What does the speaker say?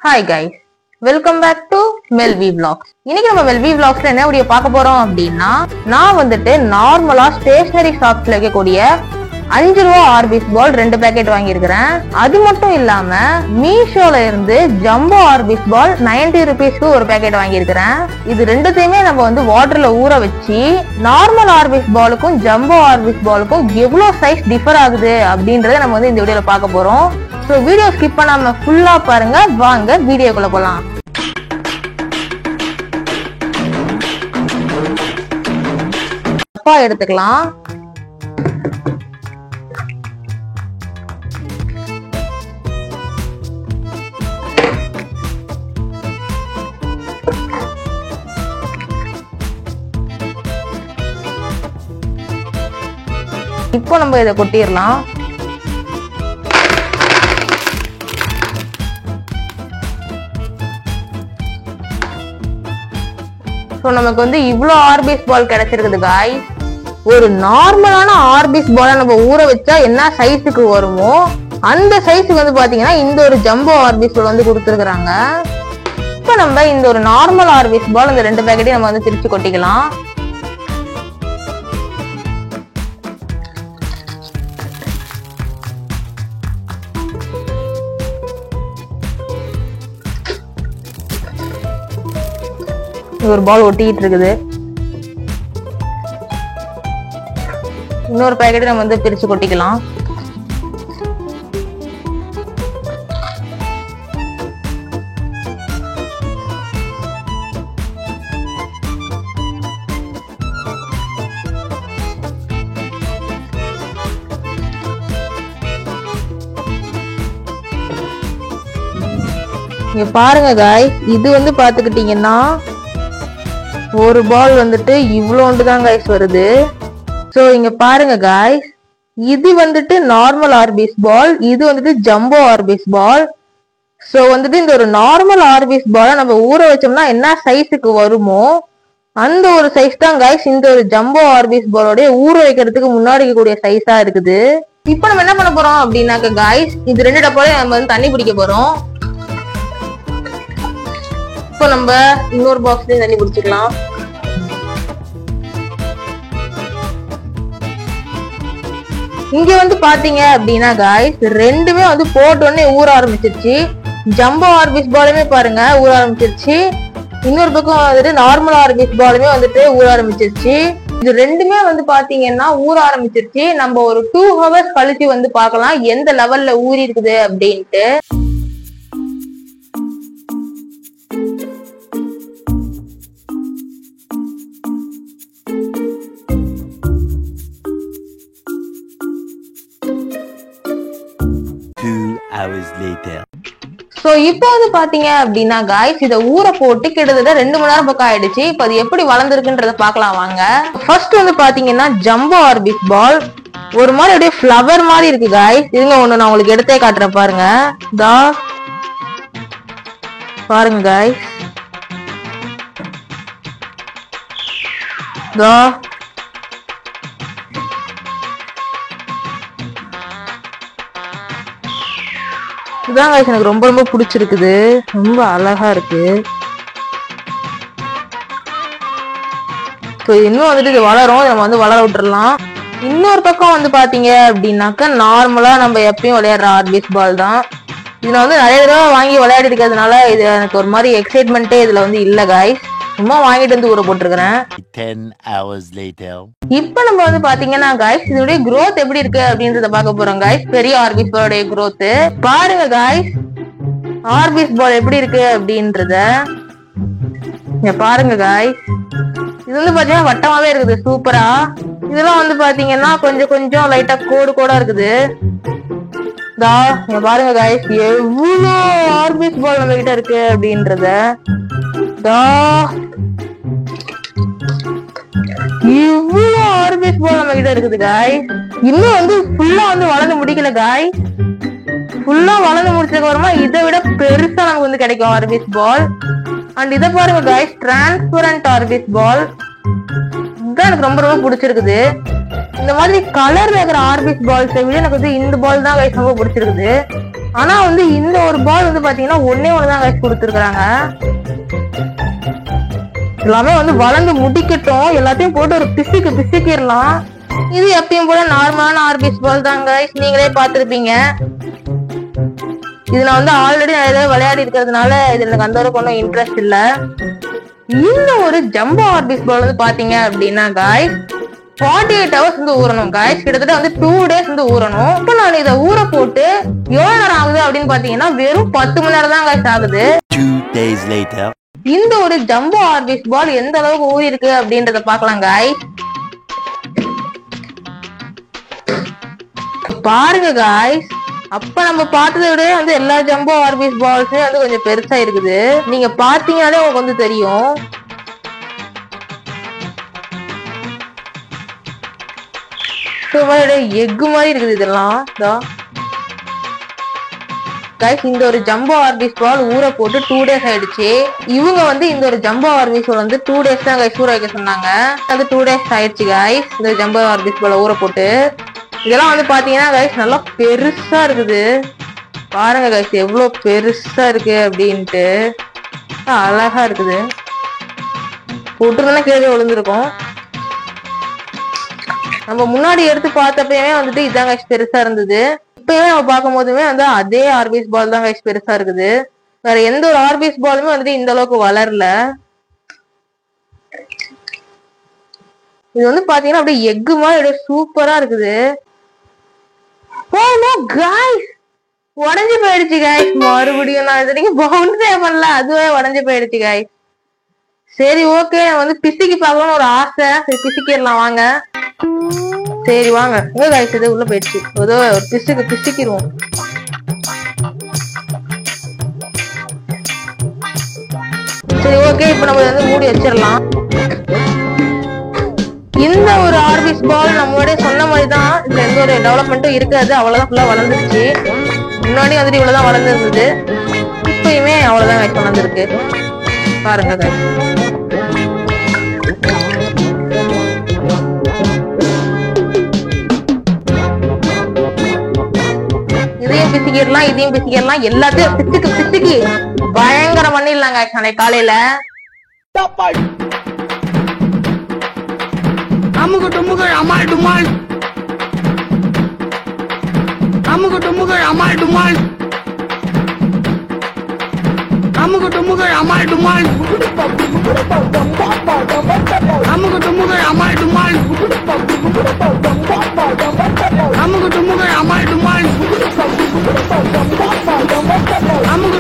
Hi guys, welcome back to Melvi vlogs. இன்னைக்கு நம்ம மெல்வி vlogsல என்ன வீடியோ பார்க்க போறோம் அப்படின்னா, நான் வந்துட்டு நார்மலா ஸ்டேஷனரி ஷாப்ஸ்ல இருக்கக்கூடிய 5 ரூபா ஆர்பிஸ் பால் 2 பேக்கெட் வாங்கியிருக்கிறேன். அது மட்டும் இல்லாம மீஷோல இருந்து ஜம்போ ஆர்பிஸ் பால் 90 ருபீஸ்க்கு ஒரு பேக்கெட் வாங்கியிருக்கிறேன். இது ரெண்டுத்தையுமே நம்ம வந்து வாட்டர்ல ஊற வச்சு நார்மல் ஆர்பிஸ் பாலுக்கும் ஜம்போ ஆர்பிஸ் பாலுக்கும் எவ்வளவு சைஸ் டிஃபர் ஆகுது அப்படின்றத நம்ம வந்து இந்த வீடியோல பார்க்க போறோம். சோ வீடியோ ஸ்கிப் பண்ணாம ஃபுல்லா பாருங்க. வாங்க வீடியோக்குள்ள போலாம். எடுத்துக்கலாம். இப்போ நம்ம இதை கொட்டிடலாம். நமக்கு வந்து இவ்வளவு ஆர்பிஸ் பால் கிடைச்சிருக்குது காய். ஒரு நார்மலான ஆர்பிஸ் பாலை நம்ம ஊற வச்சா என்ன சைஸுக்கு வருமோ அந்த சைஸுக்கு வந்து பாத்தீங்கன்னா இந்த ஒரு ஜம்போ ஆர்பிஸ் பால் வந்து கொடுத்துருக்காங்க. இப்ப நம்ம இந்த ஒரு நார்மல் ஆர்பிஸ் பால் இந்த 2 பேக்கெட்டையும் நம்ம வந்து பிரிச்சு கொட்டிக்கலாம். ஒரு பால் ஒட்டிட்டு இருக்குது. இன்னொரு பேக்கெட் நம்ம வந்து பிரிச்சு கொட்டிக்கலாம். இங்க பாருங்க காய்ஸ், இது வந்து பாத்துக்கிட்டீங்கன்னா ஒரு பால் வந்துட்டு இவ்வளோண்டு தான் காய்ஸ் வருது. சோ இங்க பாருங்க காய்ஸ், இது வந்துட்டு நார்மல் ஆர்பிஸ் பால், இது வந்துட்டு ஜம்போ ஆர்பிஸ் பால். சோ வந்துட்டு இந்த ஒரு நார்மல் ஆர்பிஸ் பாலை நம்ம ஊற வச்சோம்னா என்ன சைஸுக்கு வருமோ அந்த ஒரு சைஸ் தான் காய்ஸ் இந்த ஒரு ஜம்போ ஆர்பிஸ் பாலோட ஊற வைக்கிறதுக்கு முன்னாடி கூடிய சைஸா இருக்குது. இப்போ நம்ம என்ன பண்ண போறோம் அப்படின்னாக்க காய்ஸ், இது 2 டப்பாலையும் நம்ம வந்து தண்ணி பிடிக்க போறோம். இப்போ நம்ம இன்னொரு பாக்ஸ்லயும் தண்ணி பிடிச்சிக்கலாம். இங்க வந்து பாத்தீங்க அப்படின்னா காய்ஸ், ரெண்டுமே வந்து போட்ட உடனே ஊற ஆரம்பிச்சிருச்சு. ஜம்போ ஆர்பிஸ் பாலுமே பாருங்க ஊற ஆரம்பிச்சிருச்சு. இன்னொரு பக்கம் வந்துட்டு நார்மல் ஆர்பிஸ் பாலுமே வந்துட்டு ஊற ஆரம்பிச்சிருச்சு. இது ரெண்டுமே வந்து பாத்தீங்கன்னா ஊற ஆரம்பிச்சிருச்சு. நம்ம ஒரு 2 hours கழிச்சு வந்து பார்க்கலாம் எந்த லெவல்ல ஊறி இருக்குது அப்படின்ட்டு. சோ இப்போ வந்து பாத்தீங்க அப்படின்னா காய்ஸ், இத ஊற போட்டு கிட்டத்தட்ட 2 மணி நேரம் பக்கம் ஆயிடுச்சு. இப்ப அது எப்படி வளர்ந்துருக்குன்றத பாக்கலாம் வாங்க. ஃபர்ஸ்ட் வந்து பாத்தீங்கன்னா ஜம்போ ஆர்பிஸ் பால் ஒரு மாதிரி அப்படியே ஃப்ளவர் மாதிரி இருக்கு காய்ஸ். இதுங்க ஒண்ணு நான் உங்களுக்கு எடுத்தே காட்டுறேன் பாருங்க. தா பாருங்க காய்ஸ், தா இதுதான் காய்ஸ் எனக்கு ரொம்ப ரொம்ப பிடிச்சிருக்குது. ரொம்ப அழகா இருக்கு. இன்னும் வந்துட்டு இது வளரும், நம்ம வந்து வளர விட்டுறலாம். இன்னொரு பக்கம் வந்து பாத்தீங்க அப்படின்னாக்கா நார்மலா நம்ம எப்பயும் விளையாடுற ஆர்பிஸ் பால் தான். இதுல வந்து நிறைய தடவை வாங்கி விளையாடி இருக்கிறதுனால இது எனக்கு ஒரு மாதிரி எக்ஸைட்மெண்ட்டே இதுல வந்து இல்ல காய்ஸ். சும்மா வாங்கிட்டு வந்து ஊற போட்டிருக்கிறேன். 10 hours later. இப்ப நம்ம வந்து பாத்தீங்கன்னா காய்ஸ், இதோட growth எப்படி இருக்கு அப்படின்றத பார்க்க போறோம் காய்ஸ். பெரிய ஆர்பிஸ் பாலோட growth பாருங்க காய்ஸ். ஆர்பிஸ் பால் எப்படி இருக்கு அப்படின்றத பாருங்க காய்ஸ். இது வந்து பாத்தீங்கன்னா வட்டமாவே இருக்குது சூப்பரா. இதெல்லாம் வந்து பாத்தீங்கன்னா கொஞ்சம் கொஞ்சம் லைட்டா கோடு கோடா இருக்குது. பாருங்க காய்ஸ், எவ்வளவு ஆர்பிஸ் பால் நம்ம கிட்ட இருக்கு அப்படின்றத. இவ்வளவு ஆர்பிஸ் பால் நம்ம கிட்ட இருக்குது காய்ஸ். இன்னும் வந்து ஃபுல்லா வந்து வளர்ந்து முடிக்கல காய்ஸ். ஃபுல்லா வளர்ந்து முடிச்சதுக்கு அப்புறமா இதை விட பெருசா நமக்கு வந்து கிடைக்கும் ஆர்பிஸ் பால். அண்ட் இதை பாருங்க காய்ஸ், டிரான்ஸ்பரண்ட் ஆர்பிஸ் பால். இதுதான் எனக்கு ரொம்ப ரொம்ப பிடிச்சிருக்குது. இந்த மாதிரி கலர்ல இருக்கிற ஆர்பிஸ் பால்ஸை விட எனக்கு வந்து இந்த பால் தான் கைஸ் ரொம்ப பிடிச்சிருக்குது. ஆனா வந்து இந்த ஒரு பால் வந்து பாத்தீங்கன்னா ஒன்னே ஒண்ணுதான் guys கொடுத்துருக்காங்க. எல்லாமே வந்து வளர்ந்து முடிக்கட்டும், எல்லாத்தையும் போட்டு ஒரு பிசிக்கிடலாம். இது எப்பயும் போல நார்மலான ஆர்பிஎஸ் பால் தான் guys, நீங்களே பாத்துருப்பீங்க. இது நான் வந்து ஆல்ரெடி நிறைய விளையாடி இருக்கிறதுனால இது எனக்கு அந்த அளவுக்கு ஒன்றும் இன்ட்ரெஸ்ட் இல்ல. இந்த ஒரு ஜம்போ ஆர்பிஎஸ் பால் வந்து பாத்தீங்க அப்படின்னா guys 48 hours வந்து ஊறணும் guys, கிட்டத்தட்ட வந்து 2 days வந்து ஊறணும். இப்ப நான் இதை ஊற போட்டு எவ்வளவு நேரம் ஆகுது அப்படின்னு பாத்தீங்கன்னா வெறும் 10 மணி நேரம் தான் guys ஆகுது. 2 days later. இந்த ஒரு ஜம்போ ஆர்பிஎஸ் பால் எந்த அளவுக்கு ஊறி இருக்கு அப்படின்றத பாக்கலாம் guys. பாருங்க guys, அப்ப நம்ம பார்த்ததை விட வந்து எல்லா ஜம்போ ஆர்பிஎஸ் பால்ஸுமே வந்து கொஞ்சம் பெருசா இருக்குது. நீங்க பாத்தீங்கன்னாலே உங்களுக்கு வந்து தெரியும். எக்கு மாதிரி இருக்குது இதெல்லாம். இந்த ஒரு ஜம்போ ஆர்பிஎஸ் பால் ஊற போட்டு 2 days ஆயிடுச்சு. இவங்க வந்து இந்த ஒரு ஜம்போ ஆர்பிஎஸ் பால் வந்து 2 days தான் ஊற வைக்க சொன்னாங்க. அது 2 days ஆயிடுச்சு guys. இந்த ஜம்போ ஆர்பிஎஸ் பால் ஊற போட்டு இதெல்லாம் வந்து பாத்தீங்கன்னா guys நல்லா பெருசா இருக்குது. பாருங்க guys எவ்வளவு பெருசா இருக்கு அப்படின்ட்டு, அழகா இருக்குது. போட்டுருந்தா கீழே விழுந்திருக்கும். நம்ம முன்னாடி எடுத்து பார்த்தப்பயுமே வந்துட்டு இதான் guys பெருசா இருந்தது. இப்பயுமே நம்ம பார்க்கும் போதுமே வந்து அதே ஆர்பிஎஸ் பால் தான் guys பெருசா இருக்குது. வேற எந்த ஒரு ஆர்பிஎஸ் பாலுமே வந்துட்டு இந்த அளவுக்கு வளரல. இது வந்து பாத்தீங்கன்னா அப்படியே எக்கு மாதிரி சூப்பரா இருக்குது. உடஞ்சு போயிடுச்சு guys. மறுபடியும் நான் இது பவுண்டே பண்ணல, அதுவே உடஞ்சு போயிடுச்சு guys. சரி ஓகே, வந்து பிசிக்கி பார்க்கணும்னு ஒரு ஆசை. சரி பிசிக்கிடலாம் வாங்க. சரி வாங்க guys, இது உள்ள போயிடுச்சு. ஏதோ ஒரு பிசிக்கிடுவோம். சரி ஓகே, இப்ப நம்ம வந்து மூடி வச்சிடலாம். இந்த ஒரு ஆர்பிஎஸ் பால் நம்மளோட சொன்ன மாதிரி தான், இதுல எந்த ஒரு டெவலப்மெண்ட்டும் இருக்காது. அவ்வளவுதான் ஃபுல்லா வளர்ந்துருச்சு. முன்னாடி வந்துட்டு இவ்வளவுதான் வளர்ந்துருந்தது, இப்பயுமே அவ்வளவுதான் guys வளர்ந்துருக்கு. பாருங்க guys. இதையும் பிசிக்கிடலாம், இதையும் பிசிக்கிடலாம், எல்லாத்தையும் பிசிக்கி பயங்கரம் பண்ணிடலாங்க நாளைக்கு காலையில. அமுகு டுமுகு அமால் டுமால், அமுகு டுமுகு அமால் டுமால், அமுகு டுமுகு அமால் டுமால், அமுகு டுமுகு அமால் டுமால், அமுகு டுமுகு அமால் டுமால், அமுகு